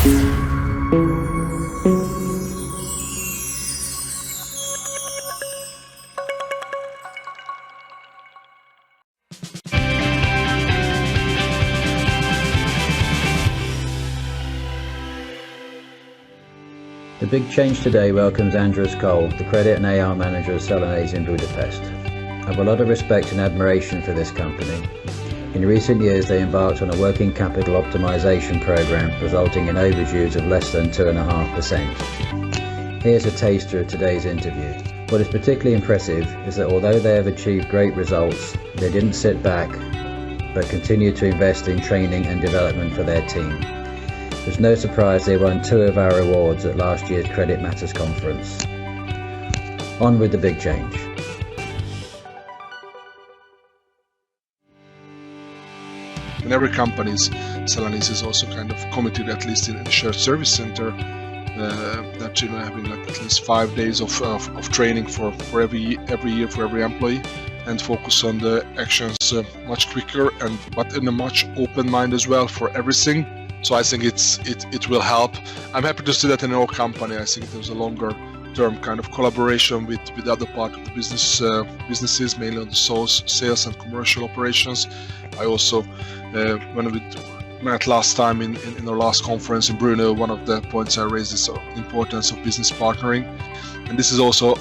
The Big Change today welcomes Andras Kohl, the Credit and AR Manager of Celanese in Budapest. I have a lot of respect and admiration for this company. In recent years, they embarked on a working capital optimization program, resulting in overdues of less than 2.5%. Here's a taster of today's interview. What is particularly impressive is that although they have achieved great results, they didn't sit back, but continued to invest in training and development for their team. There's no surprise they won 2 of our awards at last year's Credit Matters conference. On with the big change. In every company, Celanese is also kind of committed, at least in the shared service center, that having like at least 5 days of training for every year for every employee, and focus on the actions much quicker but in a much open mind as well for everything. So I think it will help. I'm happy to see that in our company. I think there's a longer term kind of collaboration with the other part of the businesses, mainly on the sales and commercial operations. I also, when we met last time in our last conference in Brno, one of the points I raised is the importance of business partnering. And this is also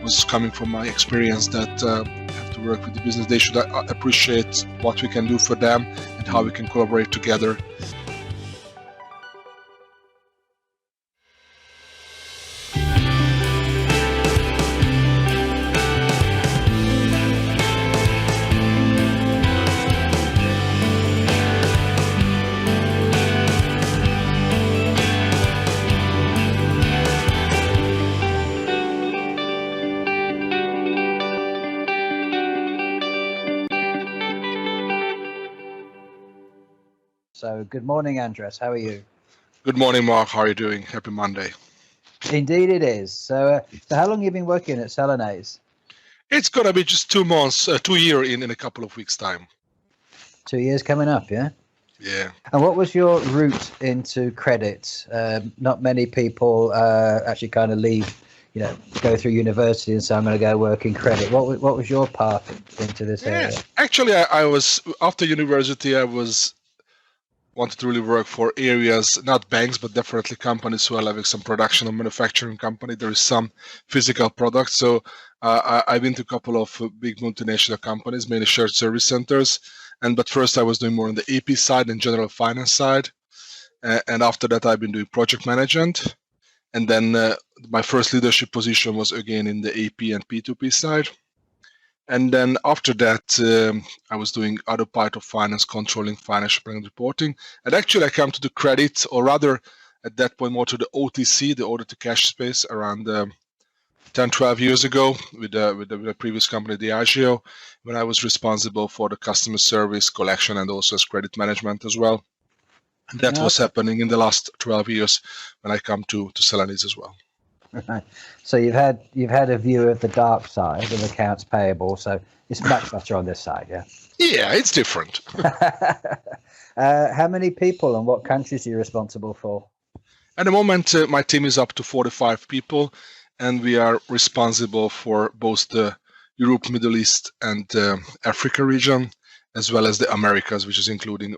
was coming from my experience that have to work with the business. They should appreciate what we can do for them and how we can collaborate together. So good morning, Andras. How are you? Good morning, Mark. How are you doing? Happy Monday. Indeed it is. So how long have you been working at Celanese? It's going to be just 2 months, 2 years in a couple of weeks' time. 2 years coming up, yeah? Yeah. And what was your route into credit? Not many people actually kind of leave, go through university and say, I'm going to go work in credit. What was your path into this area? Actually, I was, after university, wanted to really work for areas, not banks, but definitely companies who are having some production or manufacturing company. There is some physical products. So I've been to a couple of big multinational companies, mainly shared service centers. But first I was doing more on the AP side and general finance side. And after that, I've been doing project management. And then my first leadership position was again in the AP and P2P side. And then after that, I was doing other part of finance, controlling, financial planning, reporting. And actually, I came to the credit, or rather, at that point, more to the O2C, the order to cash space, around 10, 12 years ago with the previous company, Diageo, when I was responsible for the customer service, collection, and also as credit management as well. And that was happening in the last 12 years when I come to Celanese as well. Right. So you've had a view of the dark side of accounts payable. So it's much better on this side, yeah. Yeah, it's different. How many people and what countries are you responsible for? At the moment, my team is up to 45 people, and we are responsible for both the Europe, Middle East, and Africa region, as well as the Americas, which is including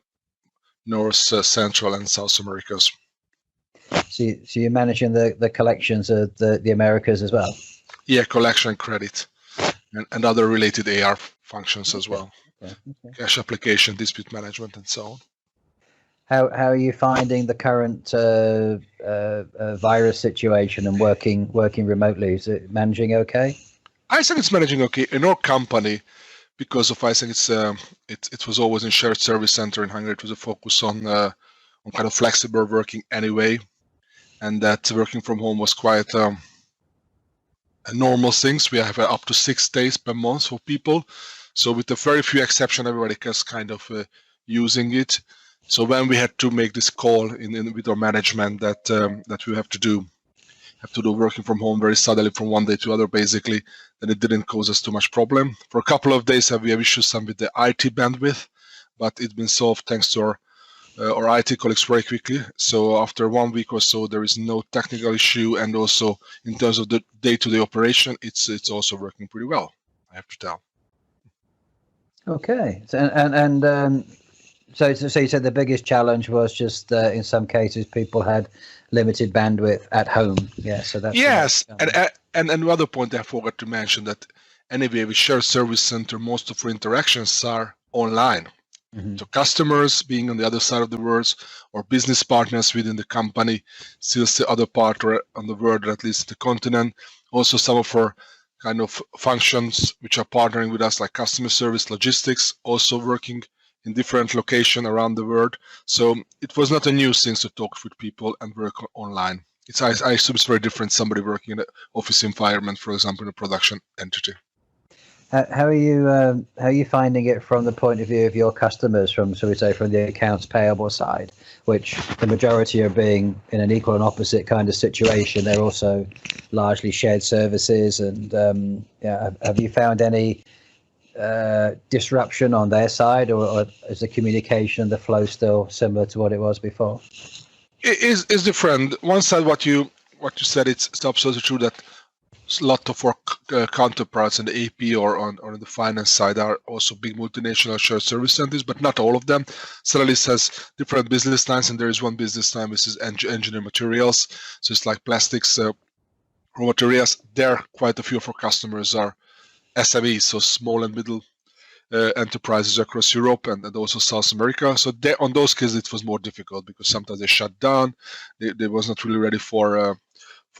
North, Central, and South Americas. So you're managing the collections of the Americas as well? Yeah, collection, credit, and other related AR functions as well. Okay. Cash application, dispute management, and so on. How are you finding the current virus situation and working remotely? Is it managing okay? I think it's managing okay in our company, because of I think it was always in shared service center in Hungary. It was a focus on kind of flexible working anyway. And that working from home was quite a normal thing. We have up to 6 days per month for people. So with a very few exceptions, everybody is kind of using it. So when we had to make this call with our management that we have to do working from home very suddenly from one day to other, basically, then it didn't cause us too much problem. For a couple of days, we have issues with the IT bandwidth, but it's been solved thanks to our or IT colleagues very quickly. So after 1 week or so, there is no technical issue, and also in terms of the day-to-day operation, it's also working pretty well, I have to tell. Okay, so you said the biggest challenge was just in some cases people had limited bandwidth at home. Yeah, so that's yes. And another point I forgot to mention, that anyway, with shared service center, most of our interactions are online. Mm-hmm. So customers being on the other side of the world, or business partners within the company, still the other part on the world, or at least the continent. Also, some of our kind of functions which are partnering with us, like customer service, logistics, also working in different locations around the world. So it was not a new thing to talk with people and work online. I assume it's very different somebody working in an office environment, for example, in a production entity. How are you finding it from the point of view of your customers, from the accounts payable side, which the majority are being in an equal and opposite kind of situation? They're also largely shared services, and have you found any disruption on their side, or is the communication, the flow still similar to what it was before? It is different. One side, what you said, it's absolutely true that a lot of our counterparts in the AP or on the finance side are also big multinational shared service centers, but not all of them. Celanese has different business lines, and there is one business line which is engineering materials. So it's like plastics, raw materials. There, quite a few of our customers are SMEs, so small and middle enterprises across Europe and also South America. So on those cases, it was more difficult because sometimes they shut down. They was not really ready for a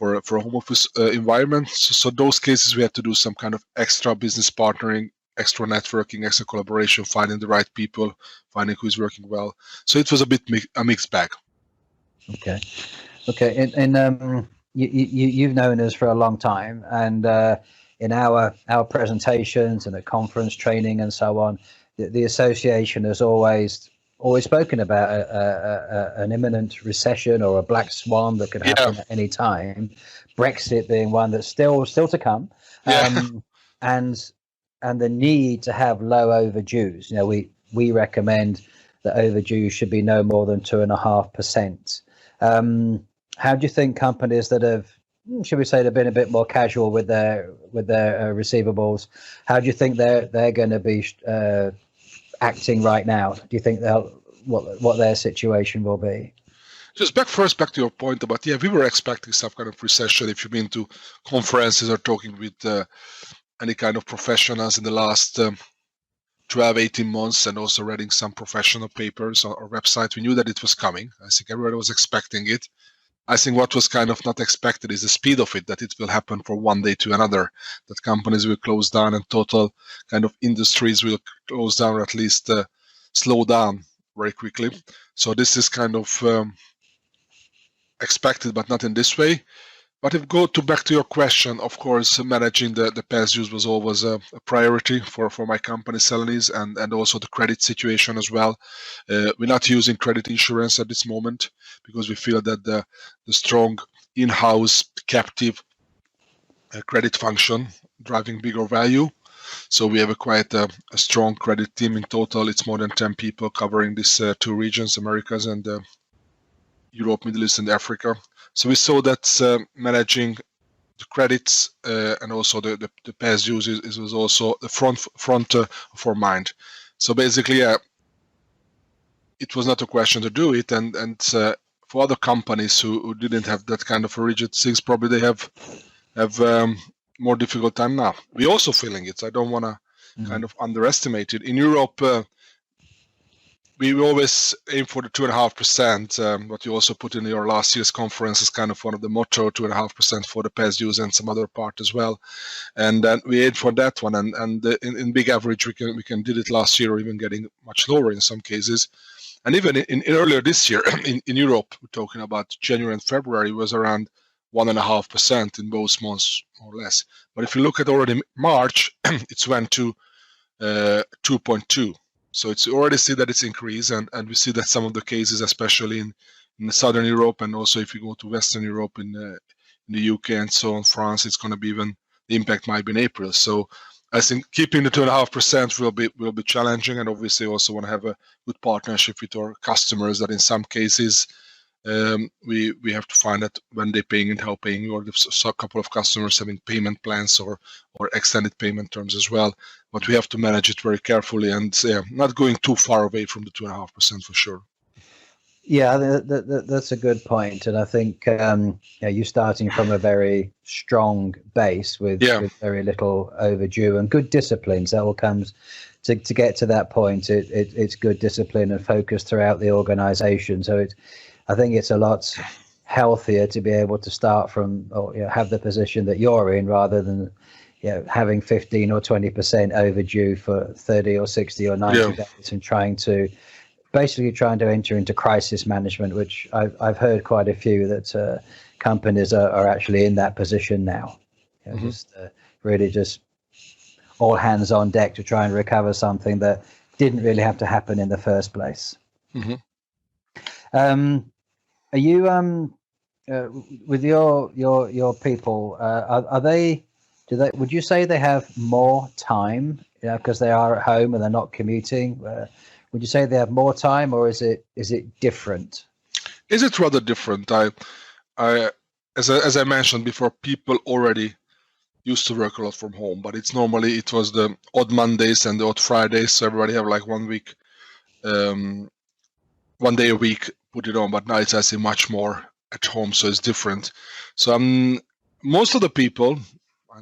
home office environment. So those cases, we had to do some kind of extra business partnering, extra networking, extra collaboration, finding the right people, finding who is working well. So it was a bit a mixed bag. Okay. And you've known us for a long time, and in our presentations and at conference training and so on, the association has always spoken about an imminent recession or a black swan that could happen at any time. Brexit being one that's still to come, and the need to have low overdues. We recommend that overdues should be no more than 2.5%. How do you think companies that have, should we say, they've been a bit more casual with their receivables, how do you think they're going to be acting right now? Do you think what their situation will be? Just back to your point about, we were expecting some kind of recession. If you've been to conferences or talking with any kind of professionals in the last 12, 18 months, and also reading some professional papers or websites, we knew that it was coming. I think everybody was expecting it. I think what was kind of not expected is the speed of it, that it will happen from one day to another, that companies will close down and total kind of industries will close down, or at least slow down very quickly. So this is kind of expected, but not in this way. But if go back to your question, of course, managing the past dues was always a priority for my company, Celanese, and also the credit situation as well. We're not using credit insurance at this moment because we feel that the strong in-house captive credit function driving bigger value. So we have quite a strong credit team. In total, it's more than 10 people covering these two regions, Americas and Europe, Middle East, and Africa. So we saw that managing the credits and also the past dues was also the front of our mind. So basically, it was not a question to do it. And for other companies who didn't have that kind of a rigid things, probably they have more difficult time now. We're also feeling it. So I don't want to kind of underestimate it. In Europe, we always aim for the 2.5%. What you also put in your last year's conference is kind of one of the motto, 2.5% for the past dues and some other part as well. And then we aim for that one. And in big average, we can did it last year, or even getting much lower in some cases. And even in earlier this year, in Europe, we're talking about January and February, was around 1.5% in both months, more or less. But if you look at already March, it's went to 2.2. So it's already see that it's increased, and we see that some of the cases, especially in Southern Europe, and also if you go to Western Europe, in the UK and so on, France, it's going to be even, the impact might be in April. So I think keeping the 2.5% will be challenging, and obviously also want to have a good partnership with our customers. That in some cases we have to find that when they're paying and how paying, or a couple of customers having payment plans or extended payment terms as well. But we have to manage it very carefully and not going too far away from the 2.5% for sure. Yeah, that's a good point, and I think you starting from a very strong base with very little overdue and good disciplines. That all comes to get to that point. It's good discipline and focus throughout the organization. So I think it's a lot healthier to be able to start from, or have the position that you're in, rather than having 15 or 20% overdue for 30 or 60 or 90 days and trying to enter into crisis management, which I've heard quite a few that companies are actually in that position now. Just really just all hands on deck to try and recover something that didn't really have to happen in the first place. Are you with your people? Would you say they have more time because they are at home and they're not commuting? Would you say they have more time, or is it different? Is it rather different? As I mentioned before, people already used to work a lot from home, but it was the odd Mondays and the odd Fridays, so everybody have like 1 week, 1 day a week put it on. But now it's actually much more at home, so it's different. So most of the people,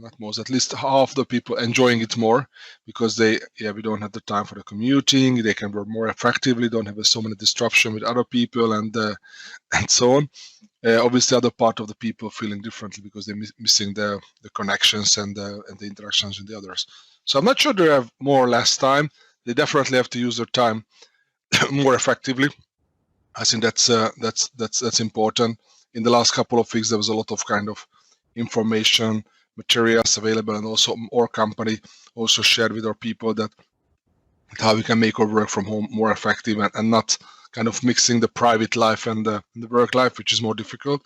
not most, at least half the people enjoying it more, because we don't have the time for the commuting. They can work more effectively, don't have so many disruption with other people and so on. Obviously, other part of the people feeling differently because they're missing the connections and the interactions with the others. So I'm not sure they have more or less time. They definitely have to use their time more effectively. I think that's important. In the last couple of weeks, there was a lot of kind of information, materials available, and also our company also shared with our people that how we can make our work from home more effective and not kind of mixing the private life and the work life, which is more difficult.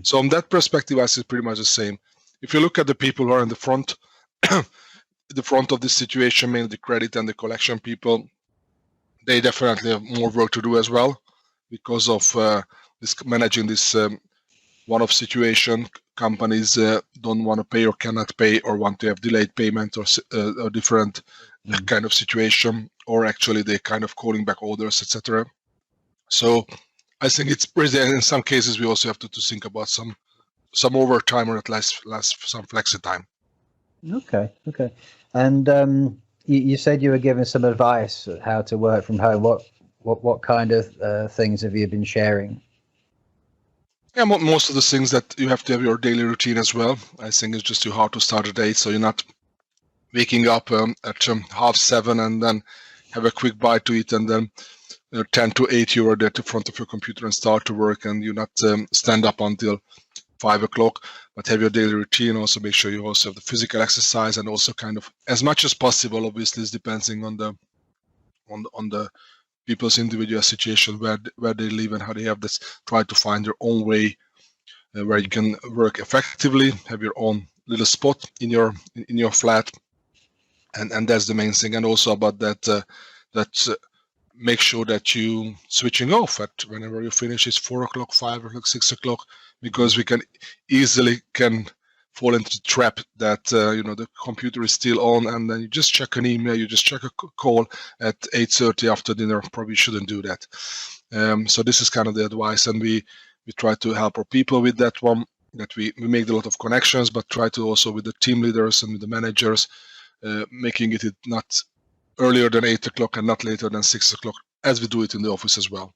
So on that perspective, I see pretty much the same. If you look at the people who are in the front, the front of this situation, mainly the credit and the collection people, they definitely have more work to do as well because of managing this one-off situation. Companies don't want to pay or cannot pay, or want to have delayed payment or different kind of situation, or actually they kind of calling back orders, etc. So I think it's pretty, in some cases we also have to think about some overtime, or at least some flexi time. Okay. And you said you were giving some advice on how to work from home. What kind of things have you been sharing? Yeah, most of the things that you have to have your daily routine as well. I think it's just too hard to start a day, so you're not waking up at 7:30 and then have a quick bite to eat, and then 10 to 8 you are there in front of your computer and start to work, and you not stand up until 5 o'clock, but have your daily routine. Also make sure you also have the physical exercise, and also kind of as much as possible, obviously it's depending on the people's individual situation, where they live and how they have this, try to find their own way where you can work effectively, have your own little spot in your flat, and that's the main thing. And also about that make sure that you switching off at whenever you finish. It's 4 o'clock, 5 o'clock, 6 o'clock, because we can easily fall into the trap that the computer is still on, and then you just check an email, you just check a call at 8:30 after dinner. Probably shouldn't do that. So this is kind of the advice, and we try to help our people with that one. That we make a lot of connections, but try to also with the team leaders and with the managers, making it not earlier than 8 o'clock and not later than 6 o'clock, as we do it in the office as well.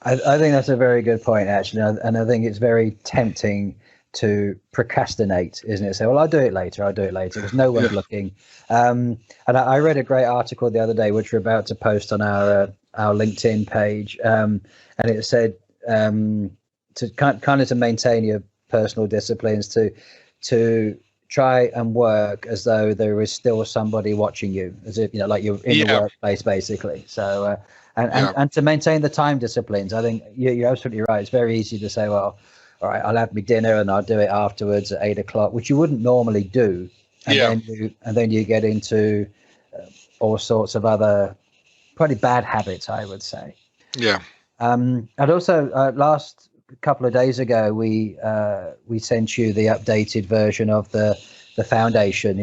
I think that's a very good point, actually, and I think it's very tempting to procrastinate, isn't it? So, well, I'll do it later, because no one's looking. And I read a great article the other day, which we're about to post on our LinkedIn page, and it said to kind of to maintain your personal disciplines to try and work as though there is still somebody watching you, as if, like you're in the workplace, basically. So, and to maintain the time disciplines, I think you're absolutely right. It's very easy to say, well, all right, I'll have my dinner and I'll do it afterwards at 8 o'clock, which you wouldn't normally do. And then you get into all sorts of other pretty bad habits, I would say. Yeah. And also last couple of days ago, we sent you the updated version of the foundation.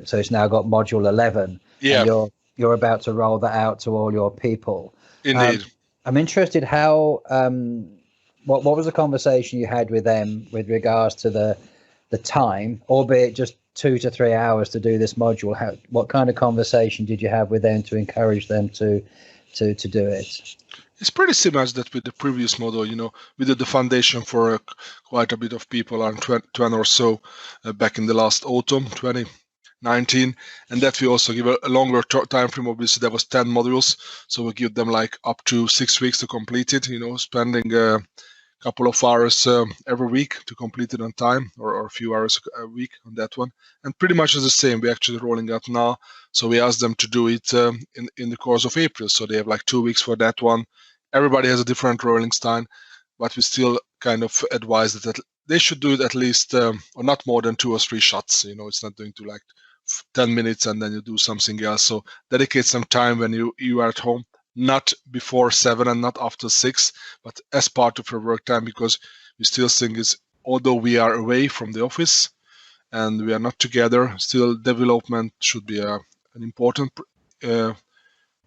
So it's now got module 11. Yeah. And you're about to roll that out to all your people. Indeed. I'm interested how what was the conversation you had with them with regards to the time, albeit just 2 to 3 hours to do this module? What kind of conversation did you have with them to encourage them to do it? It's pretty similar to that with the previous model. We did the foundation for quite a bit of people, around 20 or so, back in the last autumn, 2019, and that we also give a longer time frame. Obviously, there was 10 modules, so we give them like up to 6 weeks to complete it. Spending a couple of hours every week to complete it on time, or a few hours a week on that one. And pretty much is the same. We're actually rolling out now, so we asked them to do it in the course of April. So they have like 2 weeks for that one. Everybody has a different rolling time, but we still kind of advise that they should do it at least, or not more than 2 or 3 shots. It's not going to like 10 minutes and then you do something else. So dedicate some time when you are at home, not before 7 and not after 6, but as part of your work time, because we still think although we are away from the office and we are not together, still development should be an important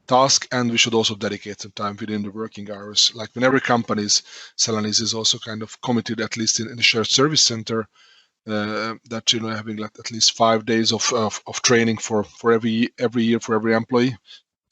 task, and we should also dedicate some time within the working hours. Like in every company's, Celanese is also kind of committed, at least in the shared service center, that having at least 5 days of training for every year for every employee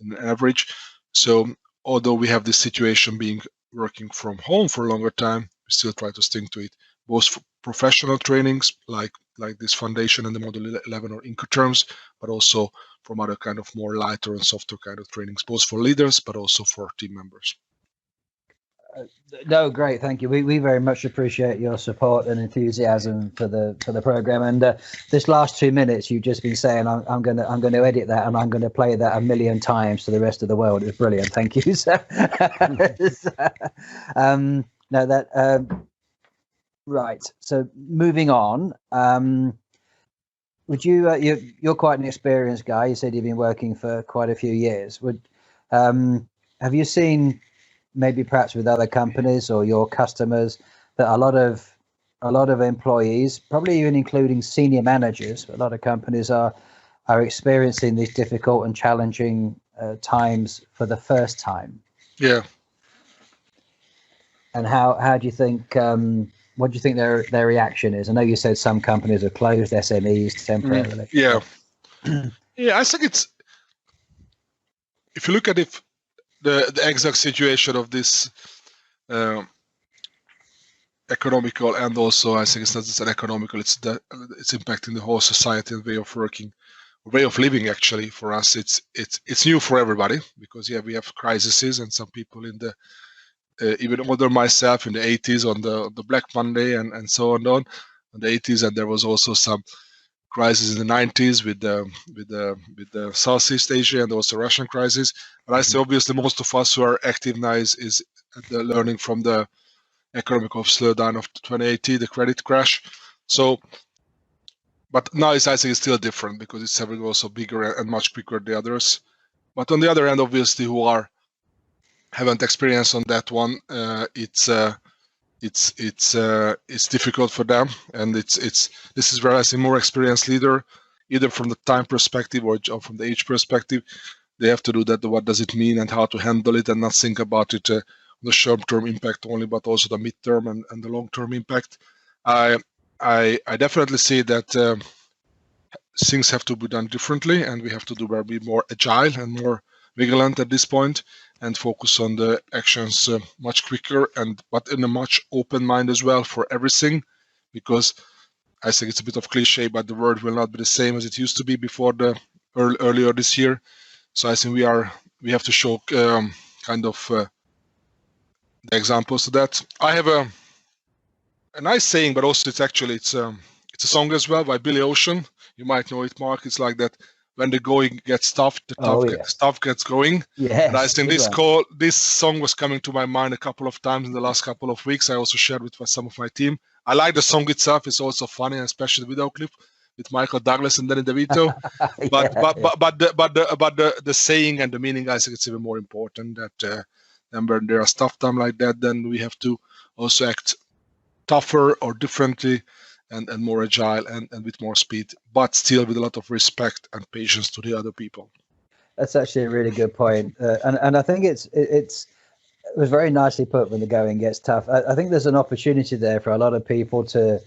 in average. So although we have this situation being working from home for a longer time, we still try to stick to it, both for professional trainings like this foundation and the module 11 or Incoterms, but also from other kind of more lighter and softer kind of trainings, both for leaders but also for team members. No, great, thank you. We very much appreciate your support and enthusiasm for the program. And this last 2 minutes, you've just been saying, I'm going to edit that and I'm going to play that 1 million times to the rest of the world. It's brilliant. Thank you. Right. So moving on. Would you're quite an experienced guy. You said you've been working for quite a few years. Have you seen, maybe perhaps with other companies or your customers, that a lot of employees, probably even including senior managers, a lot of companies are experiencing these difficult and challenging times for the first time? Yeah. And how do you think? What do you think their reaction is? I know you said some companies have closed SMEs temporarily. Yeah. Yeah, I think it's, if you look at it, the exact situation of this economical, and also I think it's not just an economical, it's impacting the whole society and way of working, way of living. Actually, for us, it's new for everybody, because we have crises, and some people in the even older myself in the 80s on the Black Monday and so on in the 80s, and there was also some crisis in the 90s with the Southeast Asia and also Russian crisis. But I say obviously most of us who are active now is learning from the economic slowdown of 2018, the credit crash. So, but now I think it's still different, because it's having also bigger and much bigger than the others. But on the other hand, obviously, who haven't experienced on that one, it's difficult for them, and this is where I see more experienced leader, either from the time perspective or from the age perspective. They have to do that. What does it mean and how to handle it, and not think about it the short-term impact only, but also the mid-term and the long-term impact. I definitely see that things have to be done differently, and we have to be more agile and more vigilant at this point, and focus on the actions much quicker, but in a much open mind as well for everything, because I think it's a bit of cliche, but the world will not be the same as it used to be before earlier this year. So I think we have to show kind of the examples of that. I have a nice saying, but also it's a song as well by Billy Ocean. You might know it, Mark. It's like that: when the going gets tough, the stuff gets going. Yeah. And I think this song was coming to my mind a couple of times in the last couple of weeks. I also shared with some of my team. I like the song itself. It's also funny, especially the video clip with Michael Douglas and Danny DeVito. But the saying and the meaning, I think it's even more important that when there are tough times like that, then we have to also act tougher or differently and more agile and with more speed, but still with a lot of respect and patience to the other people. That's actually a really good point. And I think it was very nicely put. When the going gets tough, I think there's an opportunity there for a lot of people to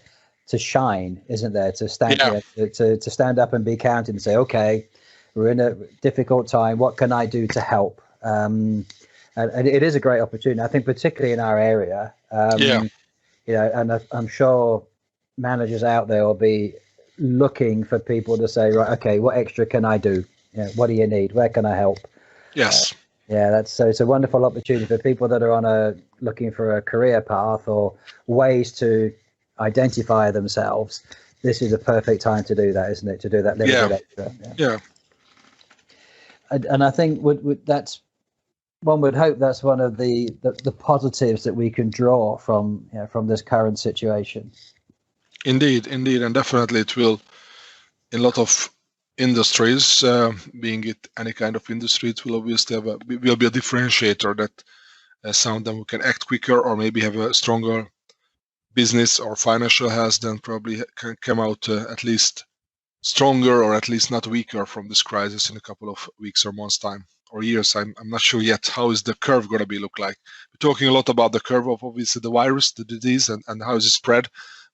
shine, isn't there? To stand to stand up and be counted and say, okay, we're in a difficult time. What can I do to help? And it is a great opportunity. I think particularly in our area. You know, and I'm sure managers out there will be looking for people to say, right, okay, what extra can I do? You know, what do you need? Where can I help? Yes. So it's a wonderful opportunity for people that are looking for a career path or ways to identify themselves. This is a perfect time to do that, isn't it? To do that little bit extra. Yeah. And I think that's, one would hope that's one of the positives that we can draw from this current situation. Indeed, and definitely it will, in a lot of industries, being it any kind of industry, it will obviously will be a differentiator that some of them can act quicker or maybe have a stronger business or financial health, then probably can come out at least stronger or at least not weaker from this crisis in a couple of weeks or months' time. Or years. I'm not sure yet how is the curve going to look like. We're talking a lot about the curve of obviously the virus, the disease, and how is it spread.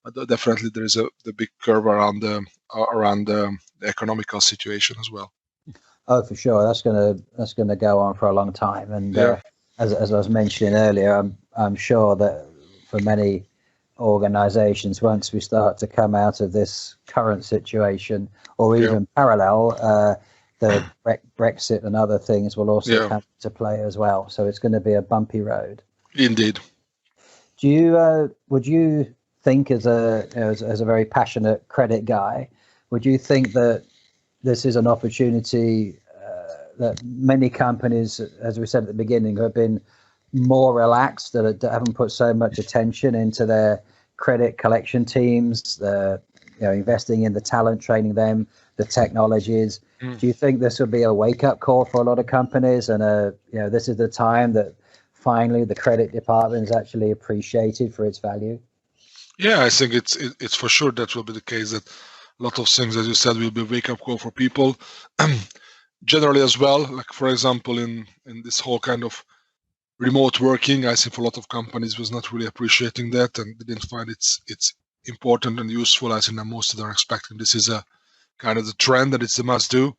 But definitely there is the big curve around the economical situation as well. Oh, for sure. That's gonna go on for a long time. And as I was mentioning earlier, I'm sure that for many organizations, once we start to come out of this current situation, or even parallel, the Brexit and other things will also come into play as well. So it's going to be a bumpy road. Indeed. Would you think, as a very passionate credit guy, would you think that this is an opportunity that many companies, as we said at the beginning, have been more relaxed, that haven't put so much attention into their credit collection teams, investing in the talent, training them, the technologies? Do you think this will be a wake-up call for a lot of companies, and this is the time that finally the credit department is actually appreciated for its value? Yeah, I think it's for sure that will be the case, that a lot of things, as you said, will be a wake-up call for people. Generally as well, like for example, in this whole kind of remote working, I think for a lot of companies was not really appreciating that, and they didn't find it's important and useful. I think that most of them are expecting this is a kind of the trend, that it's a must do.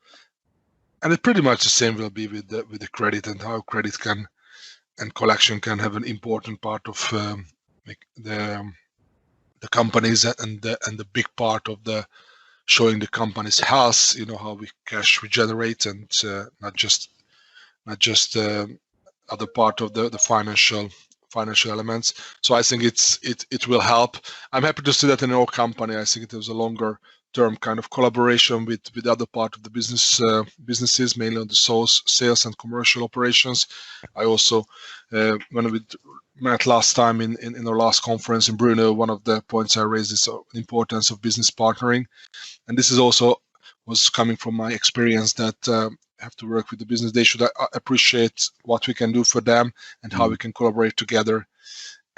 And it pretty much the same will be with the credit, and how credit can and collection can have an important part of the companies, and the big part of the showing the company's health, how we cash we generate, and not just other part of the financial elements. So I think it will help. I'm happy to see that in our company. I think it was a longer term kind of collaboration with other part of the businesses, mainly on the sales and commercial operations. I also, when we met last time in our last conference in Brno, one of the points I raised is the importance of business partnering. And this is also was coming from my experience that have to work with the business. They should appreciate what we can do for them and how we can collaborate together.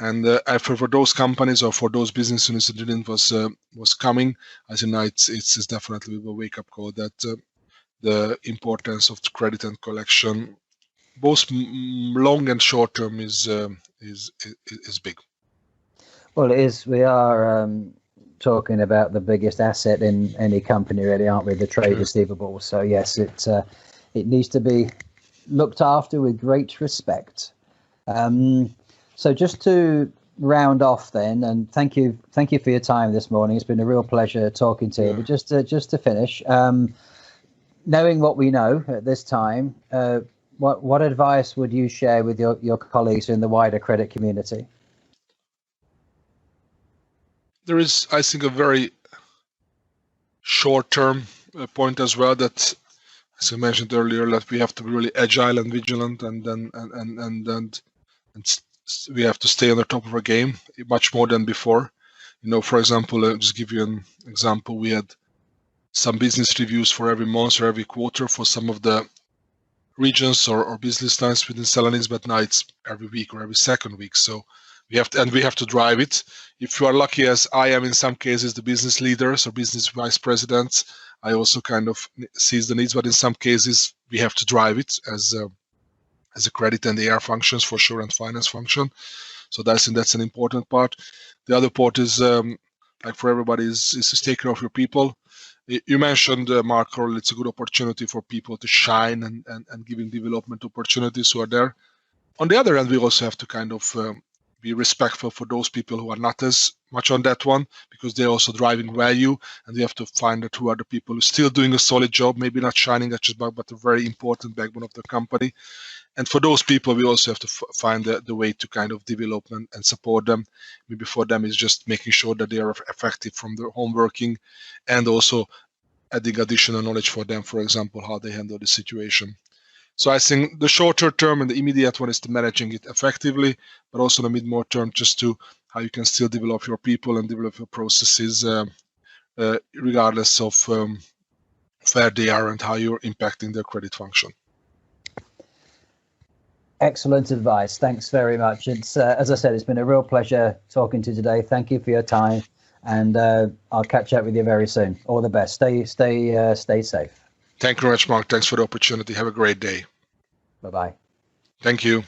And for those companies or for those business units that didn't was coming, I think it's definitely a wake-up call that the importance of credit and collection, both long and short term, is big. Well, it is. We are talking about the biggest asset in any company, really, aren't we? The trade receivables. So yes, it needs to be looked after with great respect. So just to round off then, and thank you for your time this morning. It's been a real pleasure talking to you. But just to finish, knowing what we know at this time, what advice would you share with your colleagues in the wider credit community? there is, I think, a very short-term point as well, that, as I mentioned earlier, that we have to be really agile and vigilant, and we have to stay on the top of our game much more than before. For example, I'll just give you an example. We had some business reviews for every month or every quarter for some of the regions or business lines within Celanese, but now it's every week or every second week. So we have to drive it. If you are lucky, as I am in some cases, the business leaders or business vice presidents, I also kind of seize the needs, but in some cases we have to drive it as a credit and AR functions for sure, and finance function. So that's an important part. The other part is like for everybody is to take care of your people. You mentioned, Mark, earlier, it's a good opportunity for people to shine and giving development opportunities who are there. On the other hand, we also have to kind of be respectful for those people who are not as much on that one, because they're also driving value, and we have to find out who are the people who are still doing a solid job, maybe not shining at just but a very important backbone of the company. And for those people, we also have to find the way to kind of develop and support them. Maybe for them is just making sure that they are effective from their home working, and also adding additional knowledge for them, for example, how they handle the situation. So I think the shorter term and the immediate one is to managing it effectively, but also the mid-more term, just to how you can still develop your people and develop your processes, regardless of where they are and how you're impacting their credit function. Excellent advice. Thanks very much. It's as I said, it's been a real pleasure talking to you today. Thank you for your time, and I'll catch up with you very soon. All the best. Stay safe. Thank you very much, Mark. Thanks for the opportunity. Have a great day. Bye-bye. Thank you.